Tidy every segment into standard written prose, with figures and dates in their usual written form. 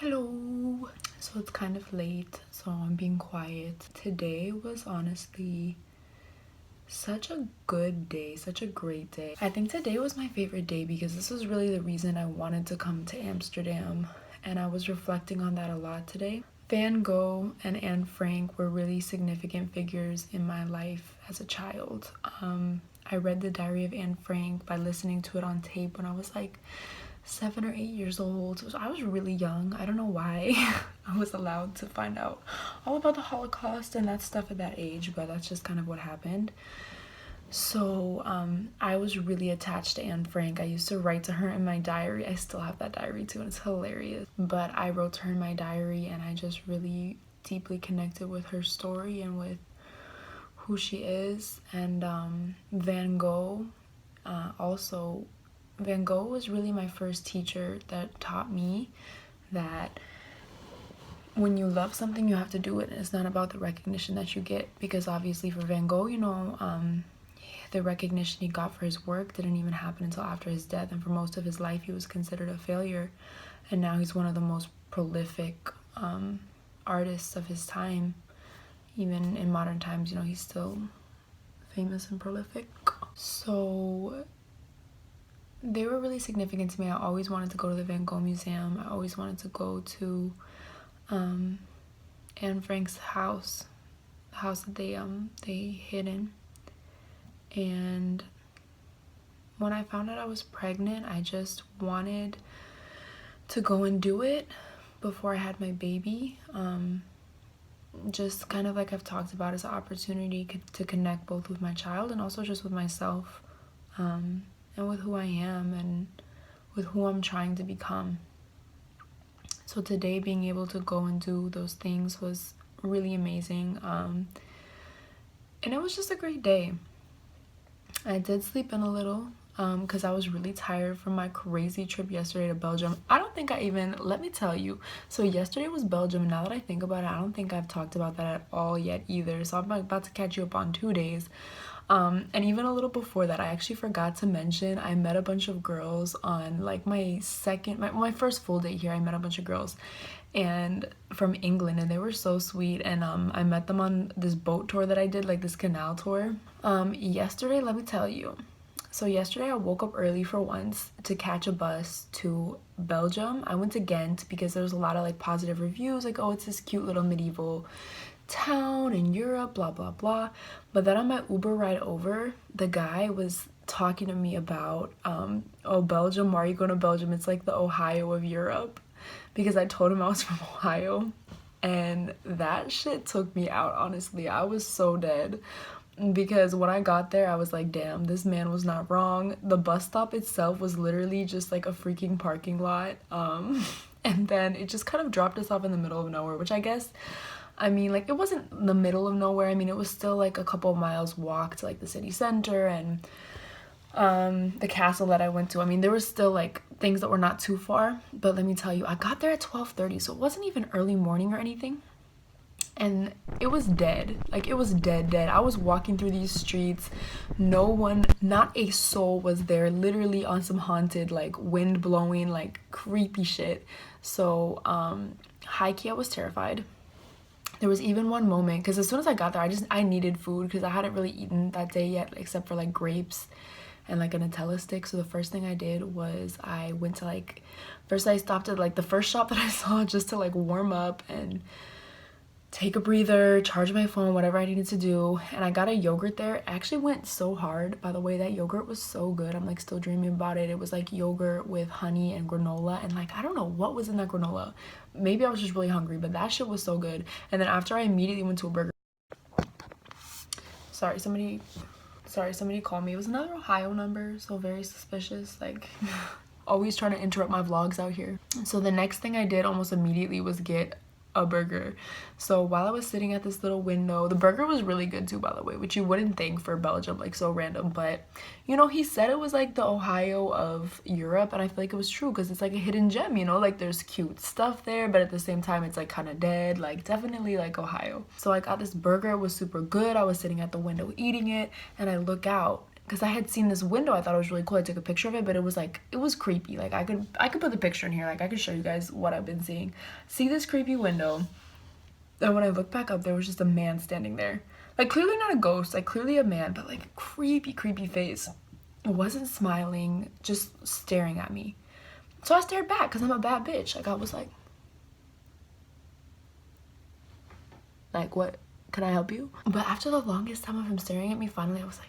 Hello. So it's kind of late, so I'm being quiet. Today was honestly such a good day, such a great day. I think today was my favorite day because this was really the reason I wanted to come to Amsterdam, and I was reflecting on that a lot today. Van Gogh and Anne Frank were really significant figures in my life as a child. I read The Diary of Anne Frank by listening to it on tape when I was like 7 or 8 years old. So I was really young. I don't know why I was allowed to find out all about the Holocaust and that stuff at that age, but that's just kind of what happened. So I was really attached to Anne Frank. I used to write to her in my diary. I still have that diary too, and it's hilarious. But I wrote to her in my diary, and I just really deeply connected with her story and with who she is. And Van Gogh also, Van Gogh was really my first teacher that taught me that when you love something, you have to do it. And it's not about the recognition that you get, because obviously for Van Gogh, the recognition he got for his work didn't even happen until after his death, and for most of his life he was considered a failure. And now he's one of the most prolific artists of his time. Even in modern times, he's still famous and prolific. So they were really significant to me. I always wanted to go to the Van Gogh Museum. I always wanted to go to Anne Frank's house, the house that they hid in. And when I found out I was pregnant, I just wanted to go and do it before I had my baby. Just kind of like I've talked about, as an opportunity to connect both with my child and also just with myself, and with who I am and with who I'm trying to become. So today, being able to go and do those things was really amazing, and it was just a great day. I did sleep in a little because I was really tired from my crazy trip yesterday to Belgium. I don't think let me tell you. So yesterday was Belgium. Now that I think about it, I don't think I've talked about that at all yet either. So I'm about to catch you up on 2 days. And even a little before that, I actually forgot to mention, I met a bunch of girls on like my first full day here. I met a bunch of girls and from England, and they were so sweet. And I met them on this boat tour that I did, like this canal tour. Yesterday, let me tell you. So yesterday I woke up early for once to catch a bus to Belgium. I went to Ghent because there was a lot of like positive reviews, like, oh, it's this cute little medieval town in Europe, blah blah blah. But then on my Uber ride over, the guy was talking to me about oh, Belgium, why are you going to Belgium? It's like the Ohio of Europe, because I told him I was from Ohio, and that shit took me out. Honestly, I was so dead, because when I got there I was like, damn, this man was not wrong. The bus stop itself was literally just like a freaking parking lot, and then it just kind of dropped us off in the middle of nowhere, which I guess, I mean, like, it wasn't the middle of nowhere. I mean, it was still like a couple miles walk to like the city center and the castle that I went to. I mean, there was still like things that were not too far, but let me tell you, I got there at 12:30, so it wasn't even early morning or anything, and it was dead. Like, it was dead. I was walking through these streets, no one, not a soul was there, literally on some haunted, like, wind blowing, like, creepy shit. So high key, I was terrified. There was even one moment, because as soon as I got there, I needed food, because I hadn't really eaten that day yet, except for like grapes and like a Nutella stick. So the first thing I did was I went to like, first I stopped at like the first shop that I saw, just to like warm up and take a breather, charge my phone, whatever I needed to do. And I got a yogurt there. It actually went so hard, by the way. That yogurt was so good. I'm like still dreaming about it. It was like yogurt with honey and granola, and like I don't know what was in that granola. Maybe I was just really hungry, but that shit was so good. And then after, I immediately went to a burger. Sorry, somebody called me. It was another Ohio number, so very suspicious. Like, always trying to interrupt my vlogs out here. So the next thing I did almost immediately was get a burger. So while I was sitting at this little window, the burger was really good too, by the way, which you wouldn't think for Belgium, like so random, but he said it was like the Ohio of Europe, and I feel like it was true, because it's like a hidden gem, like there's cute stuff there, but at the same time it's like kind of dead, like definitely like Ohio. So I got this burger. It was super good. I was sitting at the window eating it, and I look out, because I had seen this window. I thought it was really cool. I took a picture of it, but it was like, it was creepy. Like I could put the picture in here. Like I could show you guys what I've been seeing. See this creepy window. And when I looked back up, there was just a man standing there. Like clearly not a ghost, like clearly a man, but like creepy, creepy face. It wasn't smiling, just staring at me. So I stared back because I'm a bad bitch. Like I was like, what? Can I help you? But after the longest time of him staring at me, finally I was like,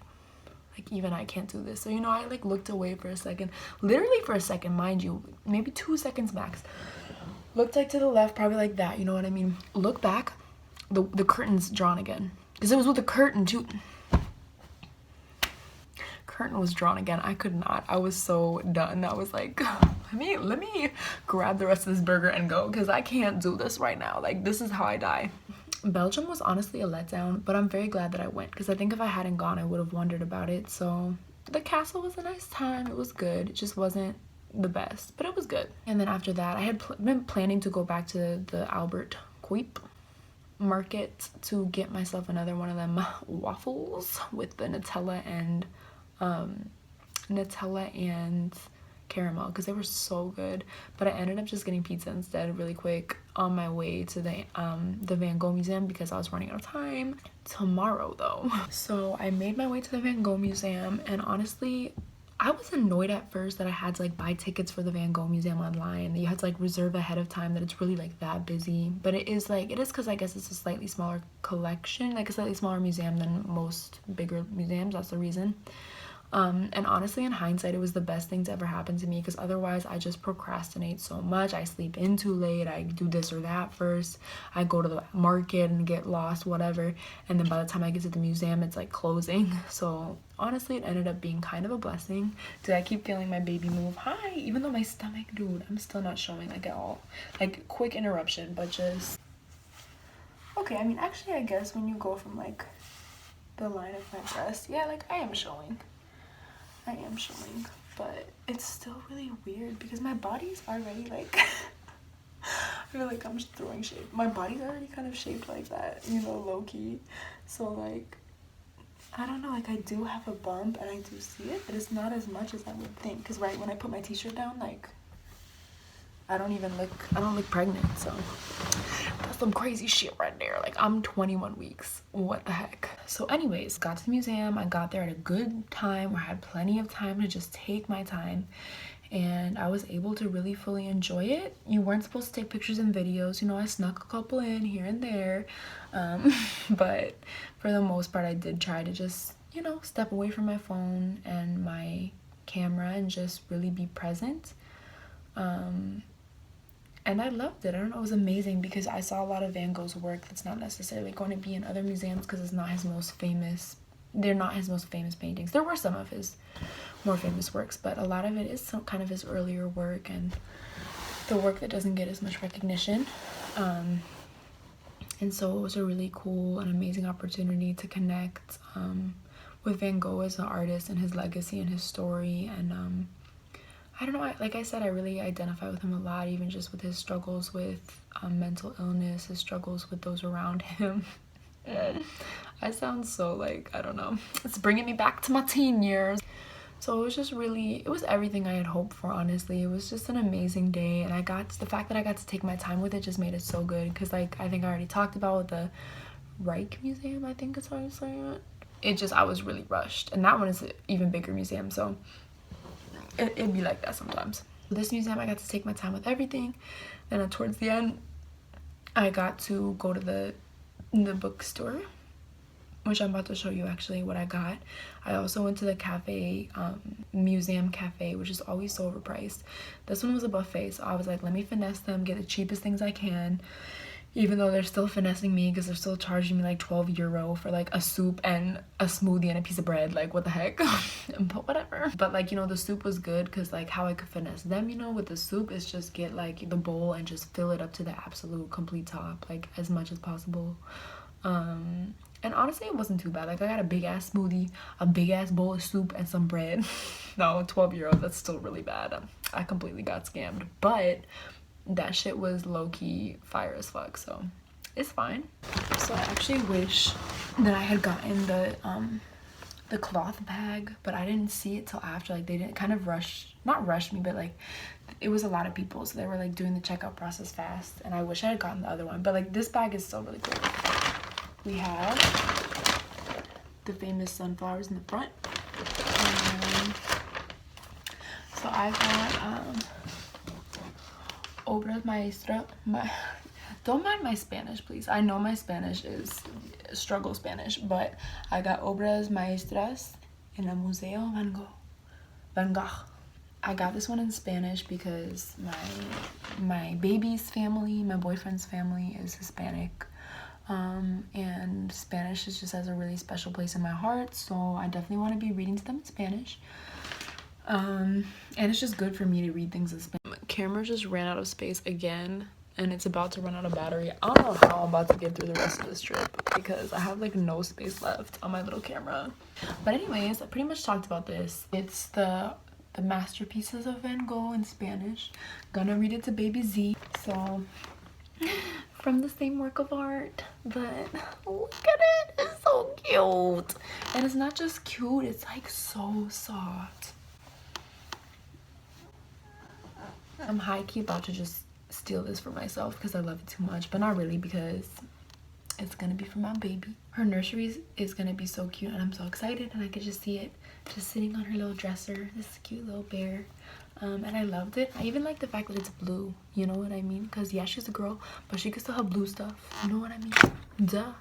even I can't do this. So, you know, I like looked away for a second, literally for a second, mind you, maybe 2 seconds max. Looked like to the left, probably like that, you know what I mean? Look back, the curtain's drawn again. Because it was with the curtain too. Curtain was drawn again. I could not. I was so done. I was like, let me grab the rest of this burger and go, because I can't do this right now. Like, this is how I die. Belgium was honestly a letdown, but I'm very glad that I went, because I think if I hadn't gone, I would have wondered about it. So the castle was a nice time. It was good. It just wasn't the best, but it was good. And then after that, I had been planning to go back to the Albert Kuip market to get myself another one of them waffles with the Nutella and caramel, because they were so good. But I ended up just getting pizza instead really quick on my way to the Van Gogh Museum, because I was running out of time tomorrow though. So I made my way to the Van Gogh Museum, and honestly I was annoyed at first that I had to like buy tickets for the Van Gogh Museum online. You had to like reserve ahead of time, that it's really like that busy. But it is because I guess it's a slightly smaller collection, like a slightly smaller museum than most bigger museums. That's the reason. And honestly, in hindsight, it was the best thing to ever happen to me, because otherwise I just procrastinate so much. I sleep in too late, I do this or that first, I go to the market and get lost, whatever, and then by the time I get to the museum, it's like closing. So honestly, it ended up being kind of a blessing. Did I keep feeling my baby move? Hi. Even though my stomach, dude, I'm still not showing like at all. Like, quick interruption, but just okay. I mean, actually, I guess when you go from like the line of my breast, yeah, like I am showing, but it's still really weird because my body's already like I feel like I'm throwing shade. My body's already kind of shaped like that, you know, low-key. So like, I don't know, like I do have a bump and I do see it, but it's not as much as I would think, because right when I put my t-shirt down, like I don't look pregnant. So that's some crazy shit right there. Like, I'm 21 weeks. What the heck? So anyways, got to the museum. I got there at a good time where I had plenty of time to just take my time, and I was able to really fully enjoy it. You weren't supposed to take pictures and videos, you know, I snuck a couple in here and there, but for the most part I did try to just, you know, step away from my phone and my camera and just really be present. And I loved it. I don't know, it was amazing, because I saw a lot of Van Gogh's work that's not necessarily going to be in other museums, because it's not his most famous, they're not his most famous paintings. There were some of his more famous works, but a lot of it is some kind of his earlier work and the work that doesn't get as much recognition. And so it was a really cool and amazing opportunity to connect with Van Gogh as an artist and his legacy and his story. And I don't know, like I said, I really identify with him a lot, even just with his struggles with mental illness, his struggles with those around him. I sound so like, I don't know, it's bringing me back to my teen years. So it was just really, it was everything I had hoped for, honestly. It was just an amazing day, and the fact that I got to take my time with it just made it so good, because like I think I already talked about with the Reich Museum, I think is how I'm saying it. I was really rushed, and that one is an even bigger museum, so it'd be like that sometimes. This museum, I got to take my time with everything. Then towards the end, I got to go to the bookstore, which I'm about to show you actually what I got. I also went to the cafe, museum cafe, which is always so overpriced. This one was a buffet, so I was like, let me finesse them, get the cheapest things I can, even though they're still finessing me, because they're still charging me like 12 euro for like a soup and a smoothie and a piece of bread. Like, what the heck? But whatever. But like, you know, the soup was good, because like how I could finesse them, you know, with the soup is just get like the bowl and just fill it up to the absolute complete top, like as much as possible. And honestly, it wasn't too bad. Like, I got a big ass smoothie, a big ass bowl of soup, and some bread. No, 12 euro, that's still really bad. I completely got scammed, but that shit was low-key fire as fuck, so it's fine. So I actually wish that I had gotten the the cloth bag, but I didn't see it till after. Like, they didn't kind of not rush me, but like it was a lot of people, so they were like doing the checkout process fast, and I wish I had gotten the other one. But like, this bag is still really cool. We have the famous sunflowers in the front. So I got obras maestra. Don't mind my Spanish, please. I know my Spanish is struggle Spanish, but I got obras maestras in el Museo Van Gogh. I got this one in Spanish because my baby's family, my boyfriend's family, is Hispanic, and Spanish is just has a really special place in my heart, so I definitely want to be reading to them in Spanish. And it's just good for me to read things in Spanish. My camera just ran out of space again, and it's about to run out of battery. I don't know how I'm about to get through the rest of this trip because I have like no space left on my little camera. But anyways, I pretty much talked about this. It's the masterpieces of Van Gogh in Spanish. Gonna read it to baby Z. So from the same work of art, but look at it, it's so cute. And it's not just cute, it's like so soft. I'm high-key about to just steal this for myself because I love it too much, but not really, because it's gonna be for my baby. Her nursery is gonna be so cute, and I'm so excited, and I could just see it just sitting on her little dresser, this cute little bear. And I loved it. I even like the fact that it's blue, you know what I mean? Because yeah, she's a girl, but she can still have blue stuff, you know what I mean? Duh.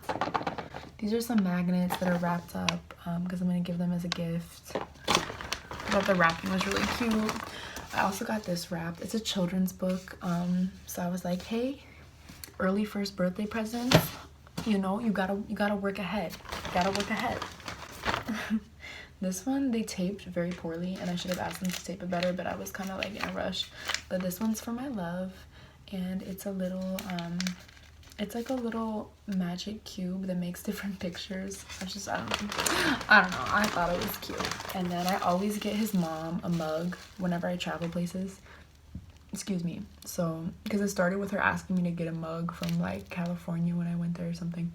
These are some magnets that are wrapped up because I'm gonna give them as a gift. I thought the wrapping was really cute. I also got this wrapped. It's a children's book, so I was like, hey, early first birthday presents, you know, you gotta work ahead. You gotta work ahead. This one they taped very poorly, and I should have asked them to tape it better, but I was kind of like in a rush. But this one's for my love, and it's a little it's like a little magic cube that makes different pictures. I don't know, I thought it was cute. And then I always get his mom a mug whenever I travel places. Excuse me. So because it started with her asking me to get a mug from like California when I went there or something,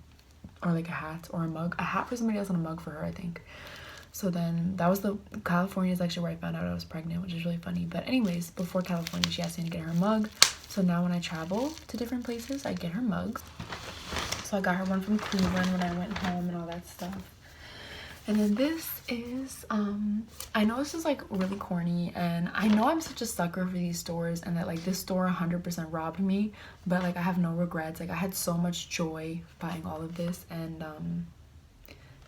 or like a hat or a mug, a hat for somebody else and a mug for her, I think. So then that was California is actually where I found out I was pregnant, which is really funny. But anyways, before California, she asked me to get her a mug. So now when I travel to different places, I get her mugs. So I got her one from Cleveland when I went home and all that stuff. And then this is, I know this is like really corny, and I know I'm such a sucker for these stores, and that like this store 100% robbed me, but like I have no regrets. Like I had so much joy buying all of this, and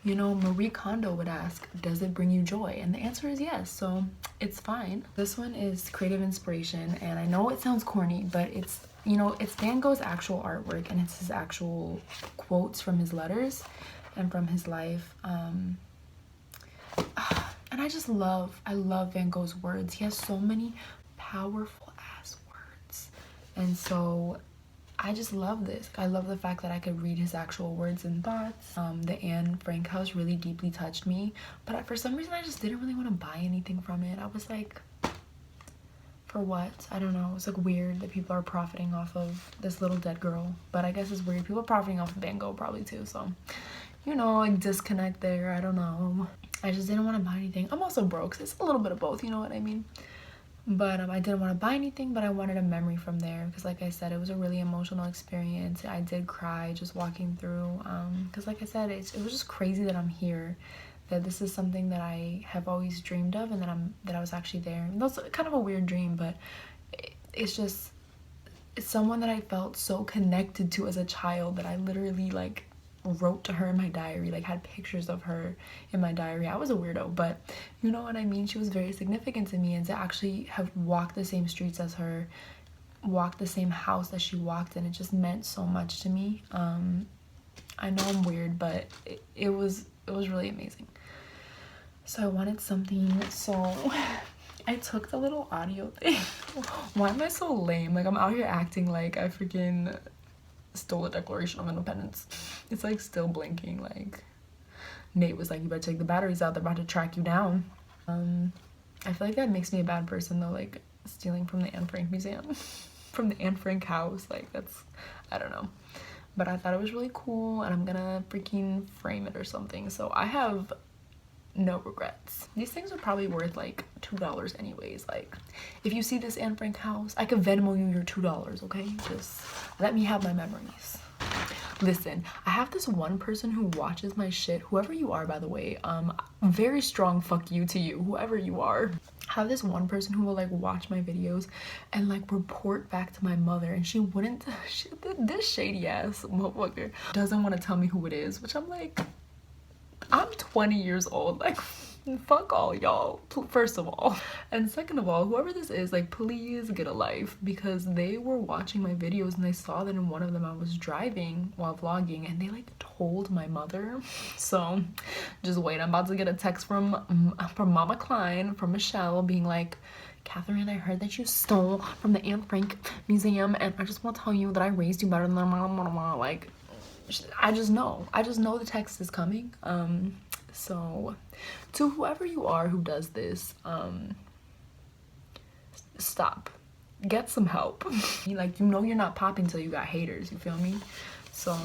you know, Marie Kondo would ask, does it bring you joy? And the answer is yes, so it's fine. This one is creative inspiration, and I know it sounds corny, but it's, you know, it's Van Gogh's actual artwork, and it's his actual quotes from his letters and from his life. And I love Van Gogh's words. He has so many powerful ass words, and so I just love this. I love the fact that I could read his actual words and thoughts. The Anne Frank house really deeply touched me, but for some reason I just didn't really want to buy anything from it. I was like, for what? I don't know. It's like weird that people are profiting off of this little dead girl, but I guess it's weird. People are profiting off of Van Gogh probably too, so, you know, like disconnect there. I don't know. I just didn't want to buy anything. I'm also broke, so it's a little bit of both, you know what I mean? But I didn't want to buy anything, but I wanted a memory from there because, like I said, it was a really emotional experience. I did cry just walking through because, like I said, it was just crazy that I'm here, that this is something that I have always dreamed of, and that I was actually there. And that's kind of a weird dream, but it's someone that I felt so connected to as a child that I literally like wrote to her in my diary, like had pictures of her in my diary. I was a weirdo, but you know what I mean? She was very significant to me, and to actually have walked the same streets as her, walked the same house that she walked in, it just meant so much to me. I know I'm weird, but it was really amazing. So I wanted something, so I took the little audio thing. Why am I so lame? Like I'm out here acting like I freaking stole the Declaration of Independence. It's like still blinking. Like Nate was like, you better take the batteries out, they're about to track you down. I feel like that makes me a bad person though, like stealing from the Anne Frank museum, from the Anne Frank house. Like that's, I don't know, but I thought it was really cool, and I'm gonna freaking frame it or something. So I have no regrets. These things are probably worth like $2 anyways. Like, if you see this Anne Frank house, I could Venmo you your $2, okay? Just let me have my memories. Listen, I have this one person who watches my shit, whoever you are, by the way. Very strong fuck you to you, whoever you are. I have this one person who will like watch my videos and like report back to my mother, and she wouldn't, this shady ass motherfucker doesn't want to tell me who it is, which I'm like, I'm 20 years old, like fuck all y'all, first of all. And second of all, whoever this is, like, please get a life, because they were watching my videos and they saw that in one of them I was driving while vlogging, and they like told my mother. So just wait, I'm about to get a text from Mama Klein, from Michelle, being like, Catherine, I heard that you stole from the Anne Frank Museum, and I just want to tell you that I raised you better than mama. Like, I just know the text is coming. So to whoever you are who does this, stop, get some help. Like, you know you're not popping till you got haters, you feel me? So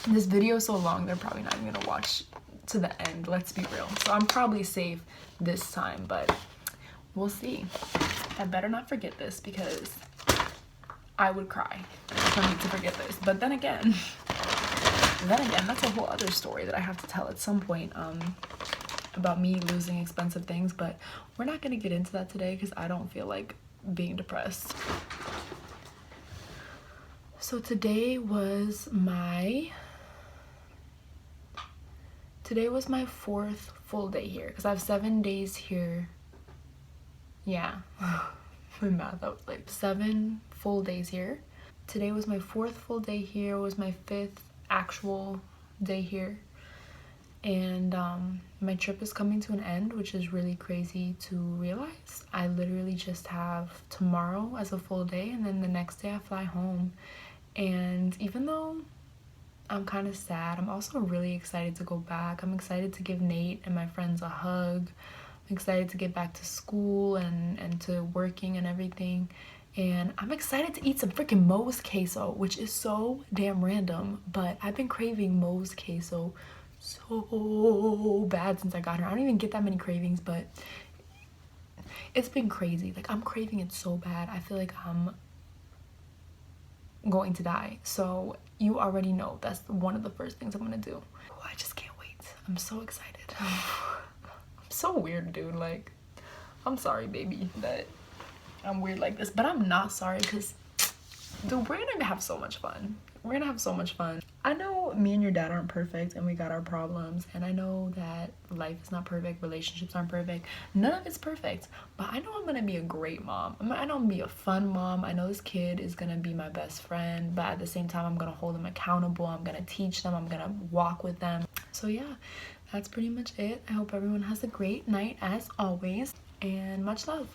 this video is so long, they're probably not even gonna watch to the end, let's be real. So I'm probably safe this time, but we'll see. I better not forget this, because I would cry for me to forget this. But then again, that's a whole other story that I have to tell at some point, about me losing expensive things, but we're not gonna get into that today because I don't feel like being depressed. So today was my 4th full day here, because I have 7 days here. Yeah, my math, I was like 7 full days here. Today was my 4th full day here. It was my 5th actual day here, and my trip is coming to an end, which is really crazy to realize. I literally just have tomorrow as a full day, and then the next day I fly home. And even though I'm kind of sad, I'm also really excited to go back. I'm excited to give Nate and my friends a hug. I'm excited to get back to school and to working and everything. And I'm excited to eat some freaking Moe's queso, which is so damn random, but I've been craving Moe's queso so bad since I got here. I don't even get that many cravings, but it's been crazy. Like, I'm craving it so bad. I feel like I'm going to die. So you already know that's one of the first things I'm gonna do. Oh, I just can't wait. I'm so excited. I'm so weird, dude. Like, I'm sorry, baby, that I'm weird like this, but I'm not sorry, because dude, we're gonna have so much fun. We're gonna have so much fun. I know me and your dad aren't perfect, and we got our problems, and I know that life is not perfect, relationships aren't perfect, none of it's perfect, but I know I'm gonna be a great mom. I know I'm gonna be a fun mom. I know this kid is gonna be my best friend, but at the same time I'm gonna hold them accountable. I'm gonna teach them. I'm gonna walk with them. So yeah, that's pretty much it. I hope everyone has a great night as always, and much love.